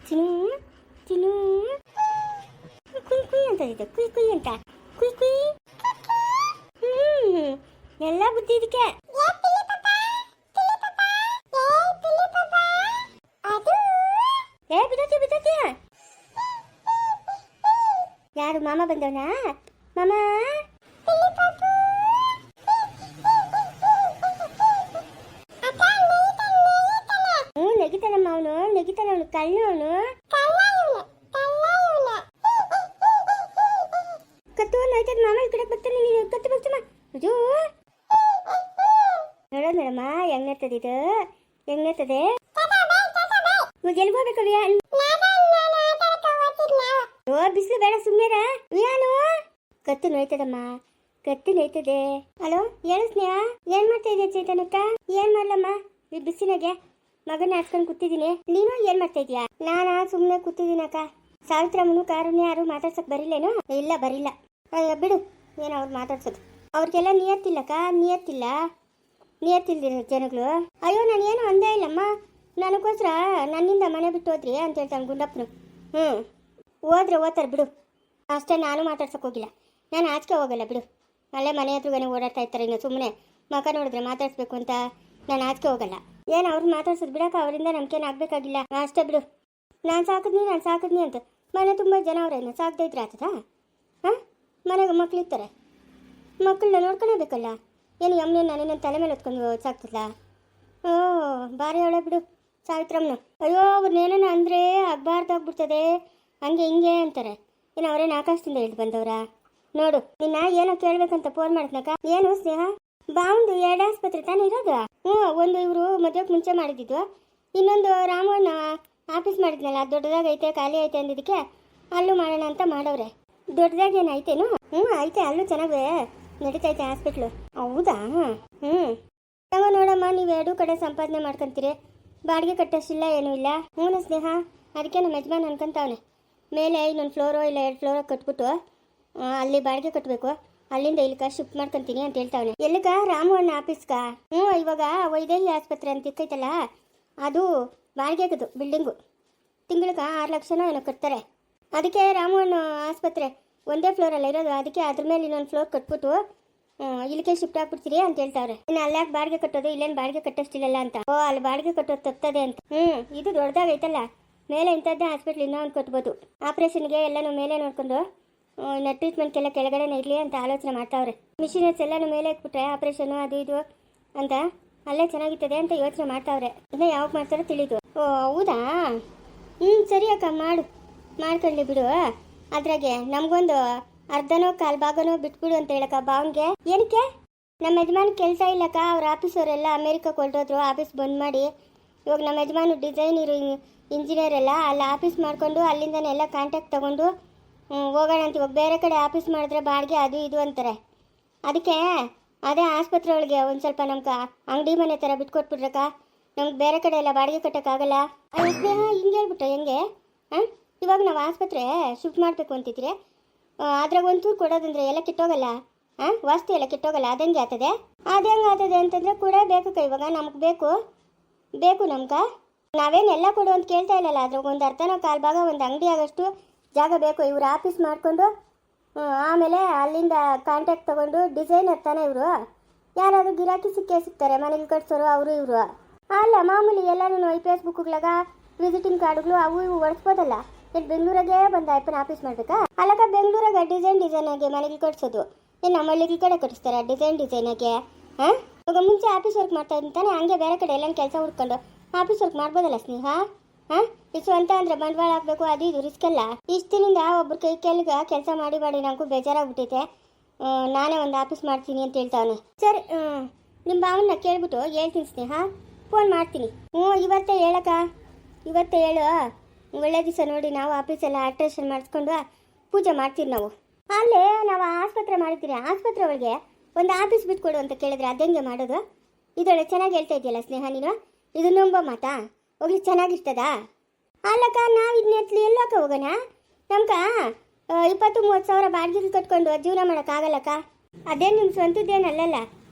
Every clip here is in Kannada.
ಚಿನ್ನು ಚಿನ್ನು ಕುಯ್ ಕುಯ್ ಅಂತ ಇದೆ, ಕುಯ್ ಕುಯ್ ಅಂತ, ಕುಯ್ ಕುಯ್. ಎಲ್ಲ ಬುದ್ಧಿ ಇದಕ್ಕೆ. ಏ ಬಿದ್ದತಿ ಬಿದ್ದತಿ. ಯಾರು ಮಾಮ ಬಂದವನಾ? ಮಾಮ ನೆಗಿತಾನಮ್ಮ ಅವನು, ನೆಗಿತಾನವನು, ಕಳ್ಳು ಅವನು. ಕತ್ತು ನೋಯ್ತದ ಮಾಮ, ಈ ಕಡೆ ಬರ್ತಾನೆ, ನೀನು ಕತ್ತು ಬರ್ತಮ್ಮ. ಅಯ್ಯೋ ನೋಡೋಣ ಹೆಂಗ್ ನರ್ತದೆ ಇದು, ಹೆಂಗ್ ನರ್ತದೆ. ಇವಾಗ ಎಲ್ಲಿ ಹೋಗ್ಬೇಕವ್ಯಾ? ಓ ಬಿಸಿಲು ಬೇಡ ಸುಮ್ಮನೆರ. ಯಾನು ಕತ್ತು ನೋಯ್ತದಮ್ಮ, ಕತ್ತು ನೋಯ್ತದೆ. ಹಲೋ ಹೇಳು ಸ್ನೇಹ, ಏನ್ ಮಾಡ್ತಾ ಇದೀಯ ಚೇತನಕ್ಕ? ಏನ್ ಮಾಡ್ಲಮ್ಮ ಈ ಬಿಸಿಲಿಗೆ ಮಗನ ಹಾಸ್ಕೊಂಡು ಕೂತಿದ್ದೀನಿ. ನೀನು ಏನ್ ಮಾಡ್ತಾ ಇದೀಯಾ? ನಾನಾ ಸುಮ್ಮನೆ ಕೂತಿದ್ದೀನಕ್ಕ. ಸಾವಿತ್ರಮ್ಮನು ಕಾರುಣ್ಯ ಯಾರು ಮಾತಾಡ್ಸಕ್ ಬರಿಲ್ಲೇನು? ಇಲ್ಲ ಬರಿಲ್ಲ. ಬಿಡು, ಏನೋ ಅವ್ರು ಮಾತಾಡ್ಸೋದು. ಅವ್ರಿಗೆಲ್ಲ ನಿಯತ್ತಿಲ್ಲಕ್ಕ, ನಿಯತ್ತಿಲ್ದಿರೋ ಜನಗಳು. ಅಯ್ಯೋ ನಾನು ಏನು ಅಂದೇ ಇಲ್ಲಮ್ಮ, ನನಗೋಸ್ಕರ ನನ್ನಿಂದ ಮನೆ ಬಿಟ್ಟು ಹೋದ್ರಿ ಅಂತ ಹೇಳ್ತಾನೆ ಗುಂಡಪ್ಪನು. ಹೋದ್ರೆ ಓದ್ತಾರೆ ಬಿಡು, ಅಷ್ಟೇ. ನಾನು ಮಾತಾಡ್ಸಕ್ ಹೋಗಿಲ್ಲ, ನಾನು ಆಚೆಗೆ ಹೋಗಲ್ಲ ಬಿಡು. ಅಲ್ಲೇ ಮನೆ ಹತ್ರಗನೆ ಓಡಾಡ್ತಾ ಇರ್ತಾರೆ. ಇನ್ನು ಸುಮ್ಮನೆ ಮಕ ನೋಡಿದ್ರೆ ಮಾತಾಡ್ಸ್ಬೇಕು ಅಂತ ನಾನು ಆಚೆಗೆ ಹೋಗಲ್ಲ. ಏನು ಅವ್ರು ಮಾತಾಡ್ಸೋದು ಬಿಡಕ್ಕ, ಅವರಿಂದ ನಮ್ಗೇನು ಆಗ್ಬೇಕಾಗಿಲ್ಲ, ಅಷ್ಟೇ ಬಿಡು. ನಾನು ಸಾಕಿದ್ನಿ ಅಂತ ಮನೆ ತುಂಬ ಜನ ಅವ್ರೇನು ಸಾಕದೇ ಇದ್ರೆ ಆಗ್ತದಾ? ಮನೆಗೆ ಮಕ್ಳಿರ್ತಾರೆ, ಮಕ್ಕಳನ್ನ ನೋಡ್ಕೊಳ್ಳೇಬೇಕಲ್ಲ. ಏನು ಯಮ್ನೆ ನನ್ನ ತಲೆ ಮೇಲೆ ಹೊತ್ಕೊಂಡು ಸಾಕ್ತದ? ಓ ಬಾರಿ ಹೇಳ ಬಿಡು ಸಾವಿತ್ರಮ್ಮನ. ಅಯ್ಯೋ ಅವ್ರನ್ನೇನ ಅಂದರೆ ಆಗ್ಬಾರ್ದಾಗ್ಬಿಡ್ತದೆ, ಹಂಗೆ ಹಿಂಗೆ ಅಂತಾರೆ. ಏನು ಅವ್ರೇನು ಆಕಾಶದಿಂದ ಇಳಿದು ಬಂದವ್ರ? ನೋಡು ನಿನ್ನ ಏನೋ ಕೇಳ್ಬೇಕಂತ ಫೋನ್ ಮಾಡಿದ್ನಕ್ಕ. ಏನು ಸ್ನೇಹ? ಬಾವುಂದು 2 ಆಸ್ಪತ್ರೆ ತಾನೇ ಇರೋದು? ಒಂದು ಇವರು ಮದುವೆಗೆ ಮುಂಚೆ ಮಾಡಿದ್ದು, ಇನ್ನೊಂದು ರಾಮಣ್ಣ ಆಫೀಸ್ ಮಾಡಿದ್ನಲ್ಲ, ದೊಡ್ಡದಾಗೈತೆ ಖಾಲಿ ಐತೆ ಅಂದಿದ್ದಕ್ಕೆ ಅಲ್ಲೂ ಮಾಡೋಣ ಅಂತ ಮಾಡವ್ರೆ. ದೊಡ್ಡದಾಗೇನು ಐತೇನು? ಐತೆ, ಅಲ್ಲೂ ಚೆನ್ನಾಗೇ ನಡೀತೈತೆ ಹಾಸ್ಪಿಟ್ಲು. ಹೌದಾ? ಹೆಂಗ ನೋಡಮ್ಮ, ನೀವು 2 ಕಡೆ ಸಂಪಾದನೆ ಮಾಡ್ಕೊಂತೀರಿ, ಬಾಡಿಗೆ ಕಟ್ಟೋಷ್ಟಿಲ್ಲ ಏನೂ ಇಲ್ಲ. ಸ್ನೇಹ, ಅದಕ್ಕೆ ನಮ್ಮ ಯಜಮಾನ್ ಅನ್ಕೊಂತಾವನೆ ಮೇಲೆ ಇನ್ನೊಂದು ಫ್ಲೋರೋ ಇಲ್ಲ 2 ಫ್ಲೋರೋ ಕಟ್ಬಿಟ್ಟು ಅಲ್ಲಿ ಬಾಡಿಗೆ ಕಟ್ಟಬೇಕು, ಅಲ್ಲಿಂದ ಇಲ್ಲಿಕ ಶಿಫ್ಟ್ ಮಾಡ್ಕೊಂತೀನಿ ಅಂತ ಹೇಳ್ತಾವನೆ. ಎಲ್ಲಿಗ? ರಾಮು ಅಣ್ಣ ಆಫೀಸ್ಗ. ಇವಾಗ ವೈದೇಹಿ ಆಸ್ಪತ್ರೆ ಅಂತ ಇಕ್ಕೈತಲ್ಲ, ಅದು ಬಾಡಿಗೆಗದು ಬಿಲ್ಡಿಂಗು. ತಿಂಗಳಿಗೆ 6 ಲಕ್ಷನೋ ಏನೋ ಕಟ್ತಾರೆ. ಅದಕ್ಕೆ ರಾಮು ಅಣ್ಣ ಆಸ್ಪತ್ರೆ ಒಂದೇ ಫ್ಲೋರಲ್ಲಿ ಇರೋದು, ಅದಕ್ಕೆ ಅದ್ರ ಮೇಲೆ ಇನ್ನೊಂದು ಫ್ಲೋರ್ ಕಟ್ಬಿಟ್ಟು ಇಲ್ಲಿಗೆ ಶಿಫ್ಟ್ ಆಗ್ಬಿಡ್ತೀರಿ ಅಂತ ಹೇಳ್ತಾವ್ರೆ. ಇನ್ನು ಅಲ್ಲಿ ಯಾಕೆ ಬಾಡಿಗೆ ಕಟ್ಟೋದು, ಇಲ್ಲೇನು ಬಾಡಿಗೆ ಕಟ್ಟೋಷ್ಟಿಲ್ಲ ಅಂತ. ಅಲ್ಲಿ ಬಾಡಿಗೆ ಕಟ್ಟೋದು ತಪ್ತದೆ ಅಂತ. ಇದು ದೊಡ್ಡದಾಗೈತಲ್ಲ, ಮೇಲೆ ಇಂಥದ್ದೇ ಹಾಸ್ಪಿಟ್ಲ್ ಇನ್ನೂ ಒಂದು ಕಟ್ಬೋದು. ಆಪ್ರೇಷನ್ಗೆ ಎಲ್ಲನೂ ಮೇಲೆ ನೋಡ್ಕೊಂಡು ಇನ್ನು ಟ್ರೀಟ್ಮೆಂಟ್ಗೆಲ್ಲ ಕೆಳಗಡೆನೇ ಇರಲಿ ಅಂತ ಆಲೋಚನೆ ಮಾಡ್ತಾವ್ರೆ. ಮಿಷಿನರ್ಸ್ ಎಲ್ಲನೂ ಮೇಲೆ ಇಟ್ಬಿಟ್ರೆ ಆಪ್ರೇಷನು ಅದು ಇದು ಅಂತ ಅಲ್ಲೇ ಚೆನ್ನಾಗಿರ್ತದೆ ಅಂತ ಯೋಚನೆ ಮಾಡ್ತಾವ್ರೆ. ಇನ್ನು ಯಾವಾಗ ಮಾಡ್ತಾರೋ ತಿಳಿದು. ಓ ಹೌದಾ? ಸರಿ ಅಕ್ಕ, ಮಾಡ್ಕೊಳ್ಳಿ ಬಿಡು. ಅದ್ರಾಗೆ ನಮಗೊಂದು ಅರ್ಧನೋ 1/4 ಭಾಗನೋ ಬಿಟ್ಬಿಡು ಅಂತ ಹೇಳಕ್ಕ ಬಾವನ್ಗೆ. ಏನಕ್ಕೆ? ನಮ್ಮ ಯಜಮಾನ್ ಕೆಲಸ ಇಲ್ಲಕ್ಕ, ಅವ್ರ ಆಫೀಸವರೆಲ್ಲ ಅಮೇರಿಕಕ್ಕೆ ಹೊರಟೋದ್ರು, ಆಫೀಸ್ ಬಂದ್ ಮಾಡಿ. ಇವಾಗ ನಮ್ಮ ಯಜಮಾನು ಡಿಸೈನರು ಇಂಜಿನಿಯರ್ ಎಲ್ಲ ಅಲ್ಲಿ ಆಫೀಸ್ ಮಾಡಿಕೊಂಡು ಅಲ್ಲಿಂದನೇ ಎಲ್ಲ ಕಾಂಟ್ಯಾಕ್ಟ್ ತೊಗೊಂಡು ಹೋಗೋಣ ಅಂತ. ಇವಾಗ ಬೇರೆ ಕಡೆ ಆಫೀಸ್ ಮಾಡಿದ್ರೆ ಬಾಡಿಗೆ ಅದು ಇದು ಅಂತಾರೆ. ಅದಕ್ಕೆ ಅದೇ ಆಸ್ಪತ್ರೆ ಒಳಗೆ ಒಂದು ಸ್ವಲ್ಪ ನಮ್ಗೆ ಅಂಗಡಿ ಮನೆ ಥರ ಬಿಟ್ಕೊಟ್ಬಿಟ್ರಕ್ಕ, ನಮ್ಗೆ ಬೇರೆ ಕಡೆ ಎಲ್ಲ ಬಾಡಿಗೆ ಕಟ್ಟೋಕ್ಕಾಗಲ್ಲ. ಹಿಂಗೆ ಹೇಳ್ಬಿಟ್ಟು ಹೆಂಗೆ? ಇವಾಗ ನಾವು ಆಸ್ಪತ್ರೆ ಶಿಫ್ಟ್ ಮಾಡಬೇಕು ಅಂತಿದ್ರೆ ಅದ್ರಾಗ ಒಂಚೂರು ಕೊಡೋದಂದ್ರೆ ಎಲ್ಲ ಕೆಟ್ಟೋಗಲ್ಲ. ವಾಸ್ತು ಎಲ್ಲ ಕೆಟ್ಟೋಗಲ್ಲ, ಅದಂಗೆ ಆಗ್ತದೆ. ಅದಂಗೆ ಆಗ್ತದೆ ಅಂತಂದರೆ ಕೂಡ ಬೇಕಕ್ಕ, ಇವಾಗ ನಮ್ಗೆ ಬೇಕು ನಮ್ಗೆ. ನಾವೇನೆಲ್ಲ ಕೊಡು ಅಂತ ಕೇಳ್ತಾ ಇಲ್ಲಲ್ಲ, ಅದ್ರಾಗ ಒಂದು ಅರ್ಧನೋ 1/4 ಭಾಗ ಒಂದು ಅಂಗಡಿ ಆಗೋಷ್ಟು ಜಾಗ ಬೇಕು. ಇವರು ಆಫೀಸ್ ಮಾಡಿಕೊಂಡು ಆಮೇಲೆ ಅಲ್ಲಿಂದ ಕಾಂಟ್ಯಾಕ್ಟ್ ತೊಗೊಂಡು ಡಿಸೈನರ್ ತಾನೇ ಇವರು, ಯಾರಾದರೂ ಗಿರಾಕಿ ಸಿಗ್ತಾರೆ ಮನೆಗೆ ಕಟ್ಸೋರು ಅವರು ಇವರು. ಅಲ್ಲ ಮಾಮೂಲಿ ಎಲ್ಲನೂ ಈ ಫೇಸ್ಬುಕ್ಗಳಾಗ ವಿಸಿಟಿಂಗ್ ಕಾರ್ಡ್ಗಳು ಅವು ಇವು ಹೊಡ್ಸ್ಬೋದಲ್ಲ. ಇಲ್ಲಿ ಬೆಂಗಳೂರಾಗೆ ಬಂದು ಅಪ್ಪನ ಆಫೀಸ್ ಮಾಡಬೇಕಾ? ಅಲ್ಲಕ್ಕ ಬೆಂಗಳೂರಾಗ ಡಿಸೈನಾಗೆ ಮನೆಗೆ ಕಟ್ಸೋದು. ಏನು ನಮ್ಮ ಹಳ್ಳಿಗಳ ಕಡೆ ಕಟ್ಟಿಸ್ತಾರೆ ಡಿಸೈನಾಗೆ? ಇವಾಗ ಮುಂಚೆ ಆಫೀಸ್ ವರ್ಕ್ ಮಾಡ್ತಾ ಇದ್ದಾನೆ, ಹಂಗೆ ಬೇರೆ ಕಡೆ ಎಲ್ಲ ಕೆಲಸ ಹುಡ್ಕೊಂಡು ಆಫೀಸ್ ವರ್ಕ್ ಮಾಡ್ಬೋದಲ್ಲ ಸ್ನೇಹ? ಇಷ್ಟು ಅಂತ ಅಂದರೆ ಬಂಡವಾಳ ಹಾಕಬೇಕು, ಅದು ಇದು ರಿಸ್ಕ್ ಅಲ್ಲ. ಇಷ್ಟಿನಿಂದ ಒಬ್ಬರು ಕೈ ಕೆಲಸ ಮಾಡಿ ನನಗೂ ಬೇಜಾರಾಗ್ಬಿಟ್ಟೈತೆ, ನಾನೇ ಒಂದು ಆಫೀಸ್ ಮಾಡ್ತೀನಿ ಅಂತ ಹೇಳ್ತಾವನೆ. ಸರಿ, ನಿಮ್ಮ ಭಾವನ್ನ ಕೇಳ್ಬಿಟ್ಟು ಹೇಳ್ತೀನಿ ಸ್ನೇಹ, ಫೋನ್ ಮಾಡ್ತೀನಿ. ಇವತ್ತೇ ಹೇಳಕ್ಕ, ಇವತ್ತೇ ಹೇಳು. ಒಳ್ಳೆ ದಿವಸ ನೋಡಿ ನಾವು ಆಫೀಸೆಲ್ಲ ಆಲ್ಟ್ರೇಷನ್ ಮಾಡಿಸ್ಕೊಂಡು ಪೂಜೆ ಮಾಡ್ತೀವಿ ನಾವು. ಅಲ್ಲೇ ನಾವು ಆಸ್ಪತ್ರೆ ಮಾಡಿರ್ತೀರಿ, ಆಸ್ಪತ್ರೆ ಒಳಗೆ ಒಂದು ಆಫೀಸ್ ಬಿಟ್ಕೊಡು ಅಂತ ಕೇಳಿದ್ರೆ ಅದೆಂಗೆ ಮಾಡೋದು? ಇದೊಳ್ಳೆ ಚೆನ್ನಾಗಿ ಹೇಳ್ತಾ ಇದೆಯಲ್ಲ ಸ್ನೇಹ ನೀನು, ಇದು ನಂಬೋ ಮಾತಾ? ಹೋಗ್ಲಿ ಚೆನ್ನಾಗಿರ್ತದಾ? ಅಲ್ಲಕ್ಕ ನಾವು ಇದನ್ನೆತ್ಲಿ ಎಲ್ಲಕ್ಕ ಹೋಗೋಣ? ನಮ್ಗೆ 20-30 ಸಾವಿರ ಬಾಡಿಗೆ ಕಟ್ಕೊಂಡು ಜೀವನ ಮಾಡೋಕ್ಕಾಗಲ್ಲಕ್ಕ. ಅದೇ ನಿಮ್ಮ ಸ್ವಂತದ್ದೇನಲ್ಲಲ್ಲ,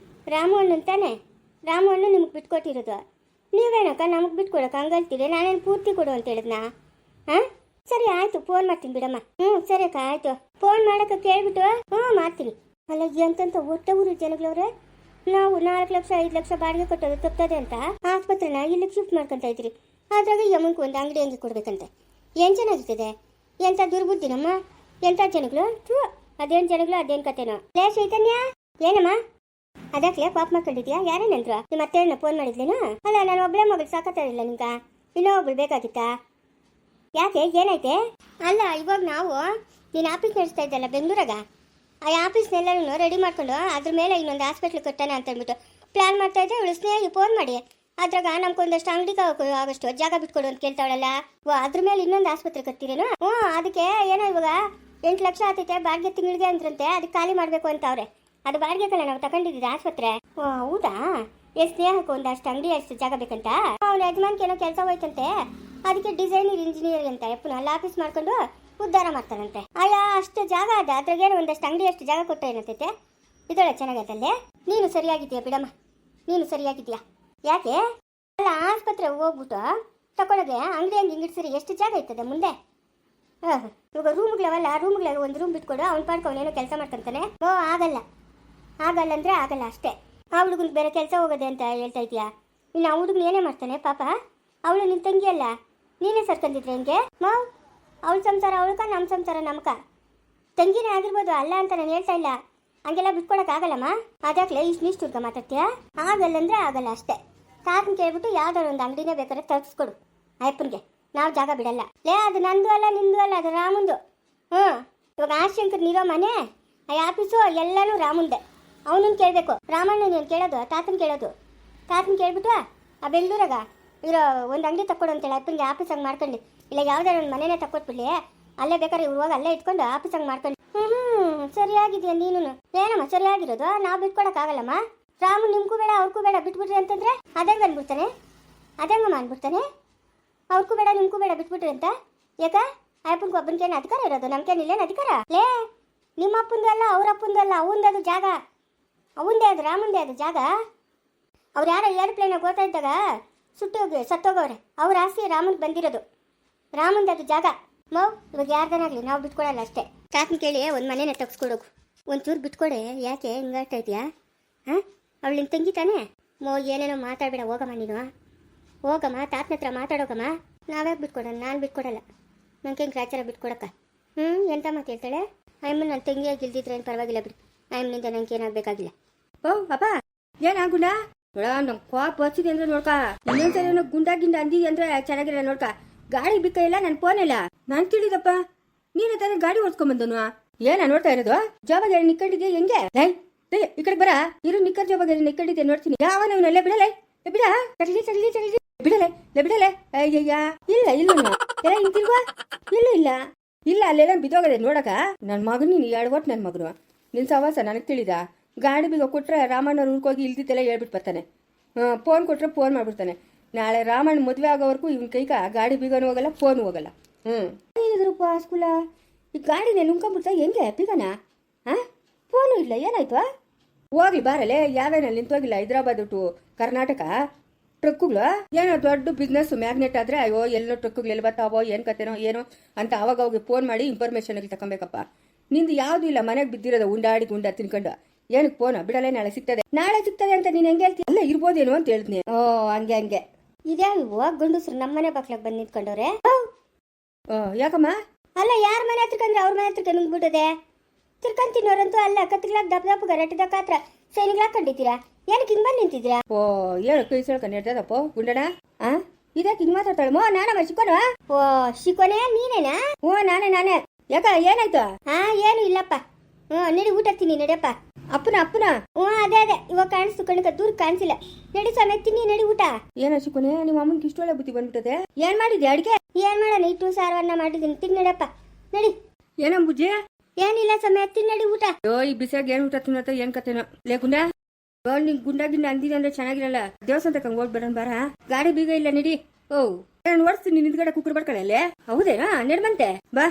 ರಾಮು ಅಣ್ಣನ ತಾನೆ, ರಾಮು ಅಣ್ಣ ನಿಮ್ಗೆ ಬಿಟ್ಕೊಟ್ಟಿರೋದು. ನೀವೇನಕ್ಕ ನಮಗೆ ಬಿಟ್ಕೊಡಕ್ಕೆ ಹಂಗಲ್ತೀರಿ? ನಾನೇನು ಪೂರ್ತಿ ಕೊಡು ಅಂತ ಹೇಳಿದ್ನಾ? ಹಾಂ ಸರಿ ಆಯಿತು ಫೋನ್ ಮಾಡ್ತೀನಿ ಬಿಡಮ್ಮ. ಸರಿ ಅಕ್ಕ ಆಯಿತು. ಫೋನ್ ಮಾಡೋಕೆ ಕೇಳ್ಬಿಟ್ಟು ಮಾಡ್ತೀನಿ. ಅಲ್ಲ ಎಂತಂತ ಒಟ್ಟ ಊರು ಜನಗಳವ್ರೆ, ನಾವು 4 ಲಕ್ಷ 5 ಲಕ್ಷ ಬಾಡಿಗೆ ಕೊಟ್ಟೋದು ತಪ್ಪದೆ ಅಂತ ಆಸ್ಪತ್ರೆನ ಇಲ್ಲಿಗೆ ಶಿಫ್ಟ್ ಮಾಡ್ಕೊತಾ ಇದ್ರಿ. ಅದ್ರಾಗ ಯಮನ್ಕು ಒಂದು ಅಂಗಡಿ ಹಂಗೆ ಕೊಡ್ಬೇಕಂತೆ. ಏನು ಚೆನ್ನಾಗಿರ್ತದೆ? ಎಂಥ ದುರ್ಬುದ್ಧಿ ನಮ್ಮ ಎಂಥ ಜನಗಳು. ಅದೇನು ಜನಗಳು ಅದೇನು ಕತೆನೋ. ಲೇ ಚೈತನ್ಯ, ಏನಮ್ಮ ಅದಕ್ಕೆ ಪಾಪ ಮಾಡ್ಕೊಂಡಿದ್ಯಾ? ಯಾರೇನಂದ್ರು? ನಿಮ್ಮ ಅತ್ತೆಯನ್ನ ಫೋನ್ ಮಾಡಿದ್ಲೇನು? ಅಲ್ಲ ನಾನು ಒಬ್ಬಳೇ ಮಗಳು ಸಾಕತ್ತಾರಿಲ್ಲ ನಿಂಗ, ಇನ್ನೊಬ್ಳು ಬೇಕಾಗಿತ್ತಾ? ಯಾಕೆ ಏನಾಯ್ತೆ? ಅಲ್ಲ ಇವಾಗ ನಾವು ನೀನು ಆಫೀಸ್ ನಡೆಸ್ತಾ ಇದ್ದಲ್ಲ ಬೆಂಗಳೂರಾಗ, ಆ ಆಫೀಸ್ನೆಲ್ಲರೂ ರೆಡಿ ಮಾಡ್ಕೊಂಡು ಅದ್ರ ಮೇಲೆ ಇನ್ನೊಂದು ಹಾಸ್ಪಿಟ್ಲ್ ಕಟ್ಟಾನೆ ಅಂತ ಅಂದ್ಬಿಟ್ಟು ಪ್ಲಾನ್ ಮಾಡ್ತಾ ಇದ್ದೆ. ಇವಳು ಸ್ನೇಹಿಗೆ ಫೋನ್ ಮಾಡಿ ಅದ್ರಾಗ ನಮ್ಗೊಂದಷ್ಟು ಅಂಗಡಿಗೆ ಆಗಷ್ಟು ಜಾಗ ಬಿಟ್ಕೊಡು ಅಂತ ಕೇಳ್ತಾವಳಲ್ಲ, ಅದ್ರ ಮೇಲೆ ಇನ್ನೊಂದು ಆಸ್ಪತ್ರೆ ಕಟ್ತೀರೇನು? ಅದಕ್ಕೆ ಏನೋ ಇವಾಗ 8 ಲಕ್ಷ ಆಗ್ತೈತೆ ಬಾಡಿಗೆ ತಿಂಗಳಿಗೆ ಅಂದ್ರಂತೆ. ಅದಕ್ಕೆ ಖಾಲಿ ಮಾಡಬೇಕು ಅಂತ ಅವ್ರೆ. ಅದು ಬಾಡಿಗೆಲ್ಲ ನಾವು ತಗೊಂಡಿದ್ದಿದ್ದು ಆಸ್ಪತ್ರೆ. ಹೌದಾ? ಸ್ನೇಹಕ್ಕೆ ಒಂದಷ್ಟು ಅಂಗಡಿ ಅಷ್ಟು ಜಾಗ ಬೇಕಂತ ಅವ್ನ ಯಜಮಾನ್ಗೆ ಏನೋ ಕೆಲಸ ಹೋಯ್ತಂತೆ. ಅದಕ್ಕೆ ಡಿಸೈನರ್ ಇಂಜಿನಿಯರ್ ಅಂತ ಅಲ್ಲಿ ಆಫೀಸ್ ಮಾಡ್ಕೊಂಡು ಉದ್ಧಾರ ಮಾಡ್ತಾರಂತೆ. ಅಯ್ಯ ಅಷ್ಟು ಜಾಗ ಅದ, ಅದ್ರಾಗೇನು ಒಂದಷ್ಟು ಅಂಗಡಿ ಅಷ್ಟು ಜಾಗ ಕೊಟ್ಟ ಏನಂತೈತೆ. ಇದೊಳ್ಳೆ ಚೆನ್ನಾಗೈತಲ್ಲೇ. ನೀನು ಸರಿಯಾಗಿದ್ದೀಯ ಬಿಡಮ್ಮ, ನೀನು ಸರಿಯಾಗಿದ್ದೀಯಾ. ಯಾಕೆ? ಅಲ್ಲ ಆಸ್ಪತ್ರೆ ಹೋಗ್ಬಿಟ್ಟು ತಗೊಳಗೆ ಅಂಗಡಿ ಹಂಗೆ ಹಿಂಗಿಡ್ಸಿರಿ ಎಷ್ಟು ಜಾಗ ಇರ್ತದೆ ಮುಂದೆ? ಇವಾಗ ರೂಮ್ಗಳವಲ್ಲ, ರೂಮ್ಗಳಿಗೆ ಒಂದು ರೂಮ್ ಬಿಟ್ಕೊಡು, ಅವ್ನು ಪಾಡ್ಕೊ ಅವನೇನೋ ಕೆಲಸ ಮಾಡ್ಕೊಂತಾನೆ. ಆಗಲ್ಲ ಅಂದ್ರೆ ಆಗಲ್ಲ ಅಷ್ಟೇ. ಆ ಹುಡುಗನ್ ಬೇರೆ ಕೆಲಸ ಹೋಗೋದೆ ಅಂತ ಹೇಳ್ತಾ ಇದೀಯಾ? ಇನ್ನು ಆ ಹುಡುಗನ ಏನೇ ಮಾಡ್ತಾನೆ ಪಾಪ. ಅವಳು ನಿನ್ನ ತಂಗಿ ಅಲ್ಲ, ನೀನೇ ಸರ್ಕಂದಿದ್ರೆ ಹೆಂಗೆ ಮಾವ್? ಅವಳ ಸಂಸಾರ ಅವಳ್ಕ, ನಮ್ಮ ಸಂಸಾರ ನಮ್ಕ. ತಂಗಿನೇ ಆಗಿರ್ಬೋದು, ಅಲ್ಲ ಅಂತ ನಾನು ಹೇಳ್ತಾ ಇಲ್ಲ. ಹಂಗೆಲ್ಲ ಬಿಟ್ಕೊಡಕ್ಕಾಗಲ್ಲಮ್ಮ. ಅದಾಗ್ಲೇ ಇಷ್ಟು ಹುಡ್ಕ ಮಾತಾಡ್ತೀಯ? ಆಗಲ್ಲಂದ್ರೆ ಆಗಲ್ಲ ಅಷ್ಟೇ. ತಾತನ ಕೇಳ್ಬಿಟ್ಟು ಯಾವ್ದಾದ್ರು ಒಂದು ಅಂಗಡಿನೇ ಬೇಕಾದ್ರೆ ತಗ್ಸ್ಕೊಡು ಅಯ್ಯಪ್ಪನಿಗೆ. ನಾವು ಜಾಗ ಬಿಡಲ್ಲ. ಲೇ ಅದು ನಂದು ಅಲ್ಲ ನಿಂದು ಅಲ್ಲ, ಅದು ರಾಮಂದು. ಇವಾಗ ಆಶಂಕರ್ ನೀರೋ ಮನೆ, ಆ ಆಫೀಸು ಎಲ್ಲನೂ ರಾಮಂದೆ. ಅವನನ್ನು ಕೇಳಬೇಕು. ರಾಮಣ್ಣನ ಏನು ಕೇಳೋದು? ತಾತನ ಕೇಳೋದು. ತಾತನ ಕೇಳ್ಬಿಟ್ಟು ಆ ಬೆಂಗಳೂರಾಗ ಇರೋ ಒಂದು ಅಂಗಡಿ ತಕ್ಕೊಡು ಅಂತೇಳಿ ಅಪ್ಪನಿಗೆ ಆಫೀಸಂಗೆ ಮಾಡ್ಕೊಂಡು, ಇಲ್ಲ ಯಾವ್ದಾರು ಒಂದು ಮನೆನೇ ತಕ್ಕೊಟ್ಬಿಡ್ಲಿ, ಅಲ್ಲೇ ಬೇಕಾದ್ರೆ ಇವಾಗ ಅಲ್ಲೇ ಇಟ್ಕೊಂಡು ಆಫೀಸಂಗೆ ಮಾಡ್ಕೊಂಡು. ಸರಿಯಾಗಿದೆಯಾ ನೀನು? ಏನಮ್ಮ ಸರಿಯಾಗಿರೋದು? ನಾವು ಬಿಟ್ಕೊಡಕ್ಕಾಗಲ್ಲಮ್ಮ. ರಾಮು ನಿಮ್ಗೂ ಬೇಡ ಅವ್ರಿಗೂ ಬೇಡ ಬಿಟ್ಬಿಟ್ರಿ ಅಂತಂದ್ರೆ ಅದಂಗೆ ಅಂದ್ಬಿಡ್ತಾನೆ. ಅದಂಗಮ್ಮ ಅಂದ್ಬಿಡ್ತಾನೆ. ಅವ್ರಿಗೂ ಬೇಡ ನಿಮ್ಗೂ ಬೇಡ ಬಿಟ್ಬಿಟ್ರಿ ಅಂತ. ಯಾಕ ಅಪ್ಪನಿಗೆ ಒಬ್ಬನಿಗೇನು ಅಧಿಕಾರ ಇರೋದು? ನಮ್ಗೇನಿಲ್ಲೇನು ಅಧಿಕಾರ? ಲೇ ನಿಮ್ಮ ಅಪ್ಪಂದು ಅಲ್ಲ, ಅವ್ರ ಅಪ್ಪಂದು ಅಲ್ಲ, ಅವಂದದು ಜಾಗ. ಅವಂದೇ ಅದು, ರಾಮಂದೇ ಅದು ಜಾಗ. ಅವ್ರು ಯಾರೋ ಏರ್ಪ್ಲೇನಾಗ ಓದ್ತಾ ಇದ್ದಾಗ ಸತ್ತೋಗವ್ರೆ. ಅವ್ರ ಆಸ್ತಿ ರಾಮನ್ಗೆ ಬಂದಿರೋದು. ರಾಮಂದು ಅದು ಜಾಗ. ಇವಾಗ ಯಾರ್ದನಾಗ್ಲಿ ನಾವು ಬಿಟ್ಕೊಡಲ್ಲ ಅಷ್ಟೇ. ತಾತನ ಕೇಳಿ ಒಂದು ಮನೇನ ತಗ್ಸ್ಕೊಡೋಗು. ಒಂಚೂರು ಬಿಟ್ಕೊಡೆ. ಯಾಕೆ ಹಿಂಗಾಗ್ತಾ ಇದೆಯಾ? ಅವಳು ನಿನ್ನ ತಂಗಿ ತಾನೇ? ಏನೇನೋ ಮಾತಾಡಬೇಡ, ಹೋಗಮ್ಮ ನೀನು. ಹೋಗಮ್ಮ, ತಾತನ ಹತ್ರ ಮಾತಾಡೋಗಮ್ಮ. ನಾವೇ ಬಿಟ್ಕೊಡೋಣ? ನಾನು ಬಿಟ್ಕೊಡಲ್ಲ. ನಂಗೆ ಹೆಂಗೆ ಗ್ರಾಚಾರ ಬಿಟ್ಕೊಡಕ್ಕ? ಎಂತ ಮಾತು ಹೇಳ್ತಾಳೆ ಅಯ್ಯಮ್ಮ? ನನ್ನ ತಂಗಿಯಾಗಿ ಗಿಲ್ದಿದ್ರೆ ಏನು ಪರವಾಗಿಲ್ಲ ಬಿಡಿ. ಅಯ್ಯಮ್ಮನಿಂದ ನಂಗೆ ಏನಾಗಬೇಕಾಗಿಲ್ಲ. ಅಪ್ಪ ಏನಾಗುಣ ನೋಡ, ನಂಗೆ ಕೋಪ ಬರ್ಸಿದೆ ಅಂದ್ರೆ ನೋಡ್ಕ. ಇನ್ನೊಂದ್ಸರಿ ಏನೋ ಗುಂಡ ಅಂದಿದ್ದೆ ಅಂದ್ರೆ ಚೆನ್ನಾಗಿರಲ್ಲ ನೋಡ್ಕ. ಗಾಡಿ ಬಿಕ್ಕ ಇಲ್ಲ, ನನ್ನ ಫೋನ್ ಇಲ್ಲ. ನಾನು ತಿಳಿದಪ್ಪ, ನೀನೇ ತಾನೇ ಗಾಡಿ ಓಡಿಸ್ಕೊಂಬಂದನು. ಏನ ನೋಡ್ತಾ ಇರೋದು? ಜಾಬಾಗ ನಿಕ್ಕೊಂಡಿದ್ಯಾ ಹೆಂಗೆ? ಈ ಕಡೆ ಬರ ಇರು. ನಿಕ್ಕರ್ ಜಾಬಾಗ ನಿಕ್ಕೊಂಡಿದ್ದೆ ನೋಡ್ತೀನಿ. ಯಾವನವನಲ್ಲೇ ಬಿಡಲೇ ಬಿಡ. ತಗಲಿ ಬಿಡಲೆ. ಅಯ್ಯಯ್ಯ ಇಲ್ಲ ಎಲ್ಲ ಹಿಂತಿಲ್ವಾ? ಇಲ್ಲ ಅಲ್ಲೆಲ್ಲ ಬಿದ್ದೋಗದೆ ನೋಡಕ. ನನ್ನ ಮಗನು ನೀನು 2 ಒಟ್ಟು ನನ್ನ ಮಗನು. ನಿನ್ನ ಸವಾಸ ನನಗೆ ತಿಳಿದ. ಗಾಡಿ ಬೀಗ ಕೊಟ್ರೆ ರಾಮಣ್ಣವ್ರು ಉಳ್ಕೋಗಿ ಇಲ್ದಿದ್ದೆಲ್ಲ ಹೇಳ್ಬಿಟ್ಟು ಬರ್ತಾನೆ. ಫೋನ್ ಕೊಟ್ರೆ ಫೋನ್ ಮಾಡ್ಬಿಡ್ತಾನೆ. ನಾಳೆ ರಾಮಣ್ಣ ಮದುವೆ ಆಗೋವರೆಗೂ ಇವನ್ ಕೈಗ ಗಾಡಿ ಬೀಗನೂ ಹೋಗಲ್ಲ, ಫೋನ್ ಹೋಗಲ್ಲ. ಇದ್ರಪ್ಪ ಸ್ಕೂಲ ಈ ಗಾಡಿನೇ ನುಂಕೊಂಡ್ಬಿಡ್ತಾ ಹೆಂಗೆ ಬೀಗನ? ಫೋನು ಇಲ್ಲ, ಏನಾಯ್ತು? ಹೋಗ್ಲಿ ಬಾರಲ್ಲೇ, ಯಾವೇನಲ್ಲಿ ನಿಂತೋಗಿಲ್ಲ ಹೈದ್ರಾಬಾದ್ ಟು ಕರ್ನಾಟಕ ಟ್ರಕ್ಕುಗಳು. ಏನೋ ದೊಡ್ಡ ಬಿಸ್ನೆಸ್ ಮ್ಯಾಗ್ನೆಟ್ ಆದ್ರೆ ಅಯ್ಯೋ ಎಲ್ಲೋ ಟ್ರಕ್ಕುಗಳು ಎಲ್ಲಿ ಬರ್ತಾವೋ ಏನು ಕತೆನೋ ಏನೋ ಅಂತ ಅವಾಗ ಅವ್ರಿಗೆ ಫೋನ್ ಮಾಡಿ ಇನ್ಫಾರ್ಮೇಶನ್ ತಗೊಬೇಕಪ್ಪ. ನಿಂದು ಯಾವ್ದು ಇಲ್ಲ, ಮನೆಗೆ ಬಿದ್ದಿರೋದು ಗುಂಡ ತಿನ್ಕೊಂಡು. ಏನಕ್ಕೆ ಫೋನ್ ಬಿಡಲೇ? ನಾಳೆ ಸಿಗ್ತದೆ ಅಂತ ನೀನು ಹೆಂಗೆ ಹೇಳ್ತೀಯ? ಅಲ್ಲ ಇರ್ಬೋದೇನೋ ಅಂತ ಹೇಳಿದ್ನಿ. ಹಂಗೆ ಇದ್ಯಾವ ಗಂಡಸ್ರು ನಮ್ಮನೆ ಬಾಕ್ಲಾಗ ಬಂದು ನಿಂತ್ಕೊಂಡವ್ರೆ? ಯಾಕಮ್ಮ? ಅಲ್ಲ ಯಾರ ಮನೆ ಹತ್ರಕಂದ್ರೆ ಅವ್ರ ಮನೆ ಹತ್ರಕ್ಕೆ ನುಂಗ್ಬಿಟ್ಟದೆ. ತಿರ್ಕೊಂತಿನೋರಂತೂ ಅಲ್ಲ ಕತ್ರಿಲಾಗ ದಪ್ಪ ಗರಟದ ಕಾತ್ರ ಸೈನಿಗ್ಲಾಗ ಕಂಡಿದ್ದೀರಾ? ಏನಕ್ಕೆ ಹಿಂಗ್ ಬಂದು ನಿಂತಿದ್ದೀರಾ? ಏನು ಕೈ ಸಳ್ಕೊಂಡು ಹೇಳ್ತದಪ್ಪ ಗುಂಡಣ? ಇದಕ್ಕೆ ಹಿಂಗ್ ಮಾತಾಡ್ತಾಳೆ? ನಾನಮ್ಮ ಶಿಕೋನ? ಶಿಕೋನೆ ನೀನೇನಾ? ನಾನೇ. ಯಾಕ ಏನಾಯ್ತು? ಏನು ಇಲ್ಲಪ್ಪ. ನಡಿ ಊಟ ತಿನ್ನಿ ನಡಿಯಪ್ಪ. ಅಪ್ಪನ ಅದೇ ಇವಾಗ ಕಾಣಿಸ್ತು, ಕಣಕ ದೂರ ಕಾಣಿಸಿಲ್ಲ. ನಡಿ ಸಮಯ ತಿನ್ನಿ, ನಡಿ ಊಟ. ಏನೋ ಶಿಕೋನೆ, ನಿಮ್ಮ ಅಮ್ಮನಿಗೆ ಇಷ್ಟೊಳ್ಳೆ ಬುದ್ಧಿ ಬಂದ್ಬಿಟ್ಟದೆ. ಏನ್ ಮಾಡಿದ್ಯಾ ಅಡಿಗೆ? ಏನ್ ಮಾಡೋಣ, ಇಟ್ಟು ಸಾರವನ್ನ ಮಾಡಿದ್ದೀನಿ. ತಿನ್ ನಡಿಯಪ್ಪ, ನಡಿ. ಏನೋ ಬುಜ್ಜಿ? ಏನಿಲ್ಲ ಸಮಯ ತಿನ್ ನಡಿ ಊಟ. ಈ ಬಿಸಿಯಾಗ ಏನ್ ಊಟ ತಿನ್ನತ್ತ ಏನ್ ಕತೆನೋ. ಲೇ ಗುಂಡ, ನಿಂಗೆ ಗುಂಡಾಗಿಂದ ಅಂದಿದೆ ಅಂದ್ರೆ ಚೆನ್ನಾಗಿರಲ್ಲ. ದೇವಸ್ಥಾನ ತಕೊಂಡ್ ಹೋಗ್ಬೇಡ ಬಾರ. ಗಾಡಿ ಬೀಗ ಇಲ್ಲ, ನಡಿ. ನಾನು ಓಡಿಸ್ತೀನಿ, ನಿಂದ್ಗಡೆ ಕುಕ್ಕರ್ ಬರ್ಕೊಳ್ಳೆ. ಹೌದೇನಾ? ನಡ್ಮಂತೆ ಬಾ.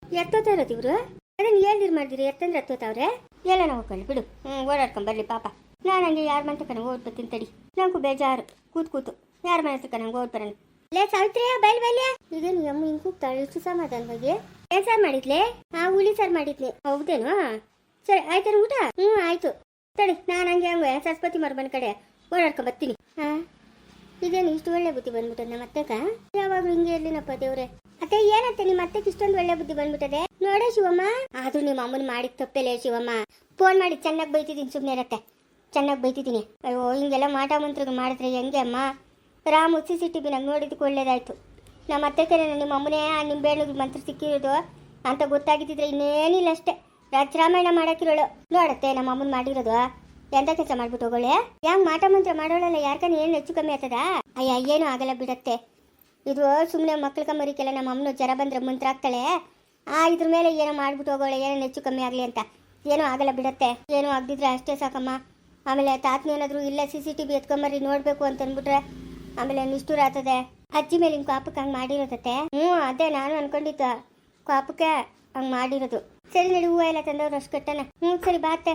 ಎತ್ತೋತಾ ಇರೋದು ಇವ್ರು? ಅದನ್ನ ಏನ್ ಮಾಡಿದಿರಿ? ಎತ್ತಂದ್ರೆ ಎತ್ತೋತಾವ್ರೆ. ಎಲ್ಲ ಹೋಗ್ಕೊಳ್ಳಿ ಬಿಡು. ಓಡಾಡ್ಕೊಂಡ್ ಬರ್ಲಿ ಪಾಪ. ನಾನು ಹಂಗೆ ಯಾರ ಮನೆ ತಕ್ಕ ಓಡ್ ಬರ್ತೀನಿ ತಡಿ. ನಂಗೂ ಬೇಜಾರು ಕೂತು ಯಾರ ಮನೆ ತಕ್ಕ ನಂಗೆ ಓಡ್ ಬರೋಣ. ಲೇ ಸಾವಿತ್ರಿ ಬೈಲ್ ಬೈಲೆ ಈಗ ನೀ ಅಮ್ಮ ಹಿಂಗ್ ಕೂಗ್ತಾಳೆ ಇಷ್ಟು ಸಮಾಧಾನವಾಗಿ. ಏನ್ ಸಾರ್ ಮಾಡಿದ್ಲೆ? ಹುಳಿ ಸಾರ್ ಮಾಡಿದ್ನಿ. ಹೌದೇನು? ಸರಿ ಆಯ್ತಾರ ಊಟ? ಆಯ್ತು. ತಡಿ ನಾನು ಹಂಗೆ ಸರಸ್ವತಿ ಮರಬನ ಕಡೆ ಓಡಾಡ್ಕೊ ಬರ್ತೀನಿ. ಇದೇನು ಇಷ್ಟು ಒಳ್ಳೆ ಬುದ್ಧಿ ಬಂದ್ಬಿಟ್ಟದ ನಮ್ಮ ಅತ್ತೆಗ? ಯಾವಾಗ್ಲೂ ಹಿಂಗೆ ಇರ್ಲಿನಪ್ಪ ದೇವ್ರೆ. ಅತ್ತೆ ಏನಂತೆ ನಿಮ್ಮ ಅತ್ತೆಗೆ ಇಷ್ಟೊಂದು ಒಳ್ಳೆ ಬುದ್ಧಿ ಬಂದ್ಬಿಟ್ಟದೆ? ನೋಡೇ ಶಿವಮ್ಮ, ಆದ್ರೂ ನಿಮ್ಮ ಅಮ್ಮನ ಮಾಡಿದ ತಪ್ಪೇಲೆ ಶಿವಮ್ಮ. ಫೋನ್ ಮಾಡಿ ಚೆನ್ನಾಗಿ ಬೈತಿದ್ದೀನಿ, ಸುಮ್ಮನೆ ಇರತ್ತೆ. ಚೆನ್ನಾಗಿ ಬೈತಿದ್ದೀನಿ. ಅಯ್ಯೋ ಹಿಂಗೆಲ್ಲ ಮಾಟ ಮಂತ್ರಗಳು ಮಾಡಿದ್ರೆ ಹೆಂಗೆ ಅಮ್ಮ? ರಾಮು CCTV ನಂಗೆ ನೋಡಿದ್ದಕ್ಕೆ ಒಳ್ಳೇದಾಯ್ತು. ನಮ್ಮ ಅತ್ತೆ ಕರೆ ನಿಮ್ಮ ಅಮ್ಮನೇ ಆ ನಿಂಬೆಹಣ್ಣು ಮಂತ್ರ ಸಿಕ್ಕಿರೋದು ಅಂತ ಗೊತ್ತಾಗಿದ್ದಿದ್ರೆ ಇನ್ನೇನಿಲ್ಲ ಅಷ್ಟೇ. ರಾಮಾಯಣ ಮಾಡಾಕಿರೋಳು ನೋಡತ್ತೆ ನಮ್ಮ ಅಮ್ಮನ ಮಾಡಿರೋದು. ಎಂತ ಕೆಲಸ ಮಾಡ್ಬಿಟ್ಟು ಹೋಗೋಳೆ? ಹೆಂಗ್ ಮಾಟ ಮಂತ್ರ ಮಾಡೋಳಲ್ಲ, ಯಾರ್ಕನ ಏನು ಹೆಚ್ಚು ಕಮ್ಮಿ ಆಗ್ತದ? ಅಯ್ಯ ಏನೂ ಆಗಲ್ಲ ಬಿಡತ್ತೆ. ಇದು ಸುಮ್ಮನೆ ಮಕ್ಳ ಮರಿಕೆಲ್ಲ ನಮ್ಮ ಅಮ್ಮನ ಜ್ವರ ಬಂದ್ರೆ ಮಂತ್ರ ಆಗ್ತಾಳೆ. ಇದ್ರ ಮೇಲೆ ಏನೋ ಮಾಡ್ಬಿಟ್ಟು ಹೋಗೋಳೆ, ಏನೋ ಹೆಚ್ಚು ಕಮ್ಮಿ ಆಗಲಿ ಅಂತ. ಏನೂ ಆಗಲ್ಲ ಬಿಡತ್ತೆ. ಏನೂ ಆಗದಿದ್ರೆ ಅಷ್ಟೇ ಸಾಕಮ್ಮ. ಆಮೇಲೆ ತಾತನೇನಾದ್ರು ಇಲ್ಲ CCTV ಎತ್ಕೊಂಬರ್ರಿ ನೋಡ್ಬೇಕು ಅಂತ ಅಂದ್ಬಿಟ್ರೆ ಆಮೇಲೆ ನಿಷ್ಠೂರ ಆಗ್ತದೆ. ಅಜ್ಜಿ ಮೇಲೆ ಹಿಂಗೆ ಕಾಪಕ್ಕೆ ಹಂಗೆ ಮಾಡಿರೋದತ್ತೆ. ಅದೇ ನಾನು ಅನ್ಕೊಂಡಿದ್ದ ಕಾಪಕ್ಕೆ ಹಂಗೆ ಮಾಡಿರೋದು. ಸರಿ ನಡಿ, ಹೂವು ಎಲ್ಲ ತಂದವ್ರು ಅಷ್ಟು ಕಟ್ಟಣ. ಸರಿ ಬಾತೆ.